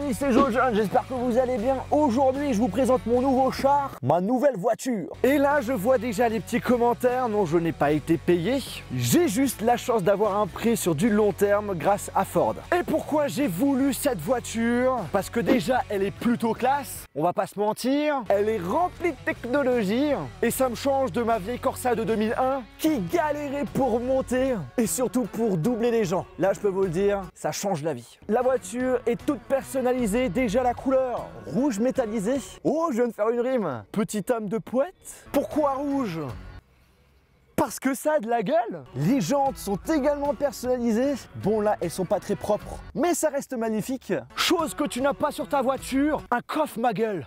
amis, c'est Jojo, j'espère que vous allez bien. Aujourd'hui, je vous présente mon nouveau char, ma nouvelle voiture. Et là, je vois déjà les petits commentaires. Non, je n'ai pas été payé. J'ai juste la chance d'avoir un prêt sur du long terme grâce à Ford. Et pourquoi j'ai voulu cette voiture? Parce que déjà, elle est plutôt classe. On va pas se mentir. Elle est remplie de technologie. Et ça me change de ma vieille Corsa de 2001 qui galérait pour monter et surtout pour doubler les gens. Là, je peux vous le dire, ça change la vie. La voiture est toute personnalisée. Déjà la couleur rouge métallisé. Oh, je viens de faire une rime. Petite âme de poète. Pourquoi rouge? Parce que ça a de la gueule. Les jantes sont également personnalisées. Bon là, elles sont pas très propres, mais ça reste magnifique. Chose que tu n'as pas sur ta voiture, un coffre ma gueule.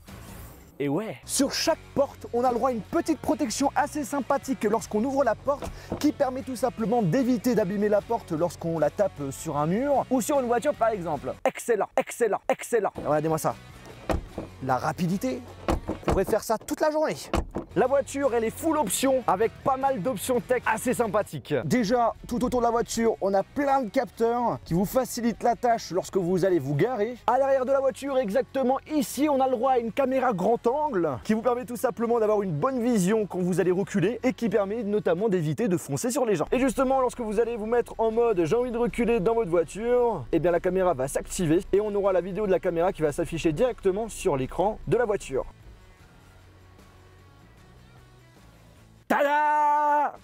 Et ouais, sur chaque porte, on a le droit à une petite protection assez sympathique lorsqu'on ouvre la porte qui permet tout simplement d'éviter d'abîmer la porte lorsqu'on la tape sur un mur ou sur une voiture par exemple. Excellent, excellent, excellent. Regardez-moi ça. La rapidité, on pourrait faire ça toute la journée. La voiture, elle est full option avec pas mal d'options tech assez sympathiques. Déjà, tout autour de la voiture, on a plein de capteurs qui vous facilitent la tâche lorsque vous allez vous garer. À l'arrière de la voiture, exactement ici, on a le droit à une caméra grand angle qui vous permet tout simplement d'avoir une bonne vision quand vous allez reculer et qui permet notamment d'éviter de foncer sur les gens. Et justement, lorsque vous allez vous mettre en mode j'ai envie de reculer dans votre voiture, eh bien la caméra va s'activer et on aura la vidéo de la caméra qui va s'afficher directement sur l'écran de la voiture. Tada!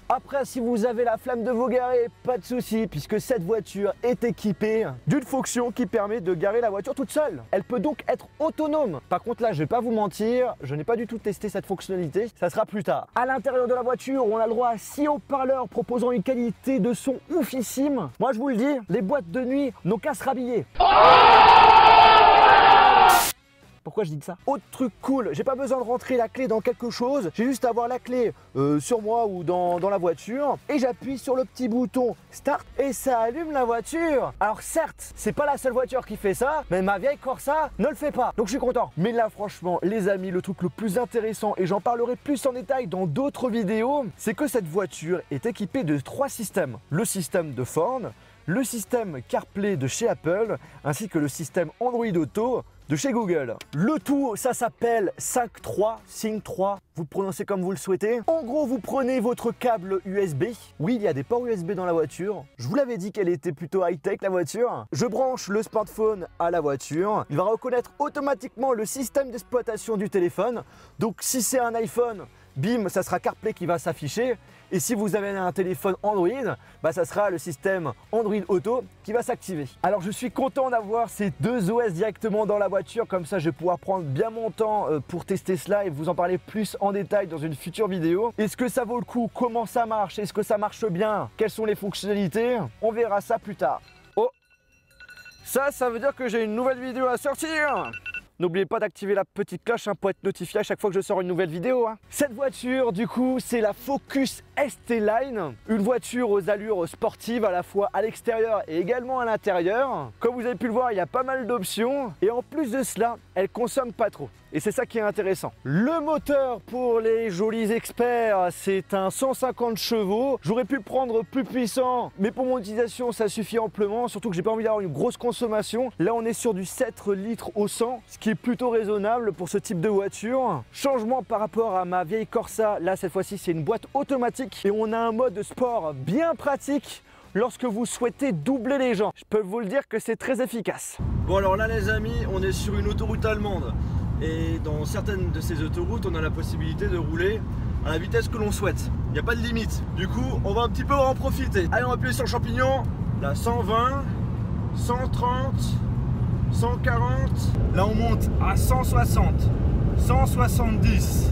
Après, si vous avez la flemme de vous garer, pas de souci, puisque cette voiture est équipée d'une fonction qui permet de garer la voiture toute seule. Elle peut donc être autonome. Par contre là, je vais pas vous mentir, je n'ai pas du tout testé cette fonctionnalité, ça sera plus tard. À l'intérieur de la voiture, on a le droit à 6 haut-parleurs proposant une qualité de son oufissime. Moi je vous le dis, les boîtes de nuit n'ont qu'à se rhabiller. Pourquoi je dis ça? Autre truc cool, j'ai pas besoin de rentrer la clé dans quelque chose, j'ai juste à avoir la clé sur moi ou dans la voiture et j'appuie sur le petit bouton start et ça allume la voiture. Alors certes, c'est pas la seule voiture qui fait ça, mais ma vieille Corsa ne le fait pas, donc je suis content. Mais là franchement, les amis, le truc le plus intéressant, et j'en parlerai plus en détail dans d'autres vidéos, c'est que cette voiture est équipée de 3 systèmes. Le système de Ford, le système CarPlay de chez Apple, ainsi que le système Android Auto de chez Google. Le tout, ça s'appelle Sync 3, vous prononcez comme vous le souhaitez. En gros, vous prenez votre câble USB. Oui, il y a des ports USB dans la voiture. Je vous l'avais dit qu'elle était plutôt high-tech la voiture. Je branche le smartphone à la voiture. Il va reconnaître automatiquement le système d'exploitation du téléphone. Donc si c'est un iPhone, bim, ça sera CarPlay qui va s'afficher. Et si vous avez un téléphone Android, bah ça sera le système Android Auto qui va s'activer. Alors je suis content d'avoir ces deux OS directement dans la voiture, comme ça je vais pouvoir prendre bien mon temps pour tester cela et vous en parler plus en détail dans une future vidéo. Est-ce que ça vaut le coup? Comment ça marche? Est-ce que ça marche bien? Quelles sont les fonctionnalités? On verra ça plus tard. Oh, ça veut dire que j'ai une nouvelle vidéo à sortir. N'oubliez pas d'activer la petite cloche pour être notifié à chaque fois que je sors une nouvelle vidéo. Cette voiture, du coup, c'est la Focus ST-Line. Une voiture aux allures sportives à la fois à l'extérieur et également à l'intérieur. Comme vous avez pu le voir, il y a pas mal d'options. Et en plus de cela, elle consomme pas trop. Et c'est ça qui est intéressant. Le moteur, pour les jolis experts, c'est un 150 chevaux. J'aurais pu le prendre plus puissant, mais pour mon utilisation, ça suffit amplement. Surtout que j'ai pas envie d'avoir une grosse consommation. Là, on est sur du 7 litres au 100, ce qui est plutôt raisonnable pour ce type de voiture. Changement par rapport à ma vieille Corsa. Là, cette fois-ci, c'est une boîte automatique. Et on a un mode sport bien pratique lorsque vous souhaitez doubler les gens. Je peux vous le dire que c'est très efficace. Bon, alors là, les amis, on est sur une autoroute allemande. Et dans certaines de ces autoroutes, on a la possibilité de rouler à la vitesse que l'on souhaite. Il n'y a pas de limite. Du coup, on va un petit peu en profiter. Allez, on va appuyer sur le champignon. Là, 120, 130, 140. Là, on monte à 160, 170,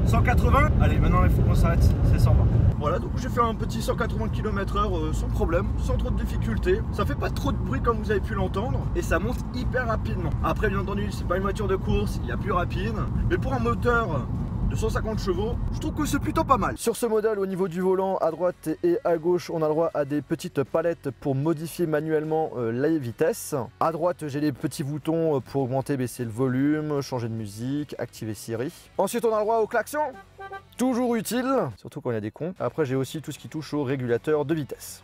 180. Allez, maintenant, il faut qu'on s'arrête. C'est 120. Voilà, donc j'ai fait un petit 180 km/h sans problème, sans trop de difficultés. Ça fait pas trop de bruit comme vous avez pu l'entendre et ça monte hyper rapidement. Après, bien entendu, c'est pas une voiture de course, il y a plus rapide. Mais pour un moteur de 150 chevaux, je trouve que c'est plutôt pas mal. Sur ce modèle, au niveau du volant, à droite et à gauche, on a le droit à des petites palettes pour modifier manuellement la vitesse. À droite, j'ai des petits boutons pour augmenter, baisser le volume, changer de musique, activer Siri. Ensuite, on a le droit au klaxon. Toujours utile, surtout quand il y a des cons. Après, j'ai aussi tout ce qui touche au régulateur de vitesse.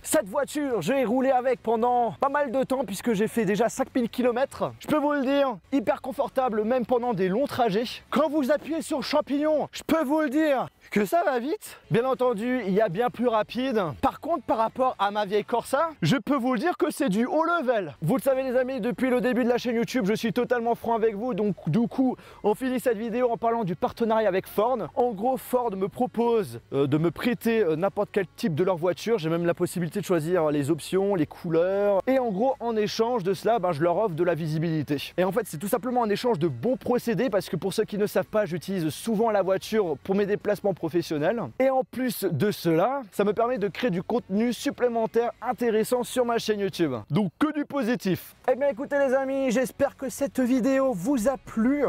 Cette voiture, j'ai roulé avec pendant pas mal de temps puisque j'ai fait déjà 5000 km. Je peux vous le dire, hyper confortable même pendant des longs trajets. Quand vous appuyez sur champignon, je peux vous le dire que ça va vite. Bien entendu, il y a bien plus rapide. Par contre, par rapport à ma vieille Corsa, je peux vous le dire que c'est du haut level. Vous le savez les amis, depuis le début de la chaîne YouTube, je suis totalement franc avec vous. Donc du coup, on finit cette vidéo en parlant du partenariat avec Ford. En gros, Ford me propose de me prêter n'importe quel type de leur voiture. J'ai même la possibilité de choisir les options, les couleurs. Et en gros, en échange de cela, je leur offre de la visibilité. Et en fait, c'est tout simplement un échange de bons procédés parce que pour ceux qui ne savent pas, j'utilise souvent la voiture pour mes déplacements professionnels. Et en plus de cela, ça me permet de créer du contenu supplémentaire intéressant sur ma chaîne YouTube. Donc que du positif. Eh bien écoutez les amis, j'espère que cette vidéo vous a plu.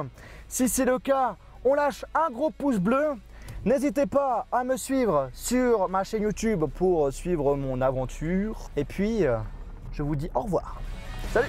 Si c'est le cas, on lâche un gros pouce bleu. N'hésitez pas à me suivre sur ma chaîne YouTube pour suivre mon aventure. Et puis, je vous dis au revoir. Salut!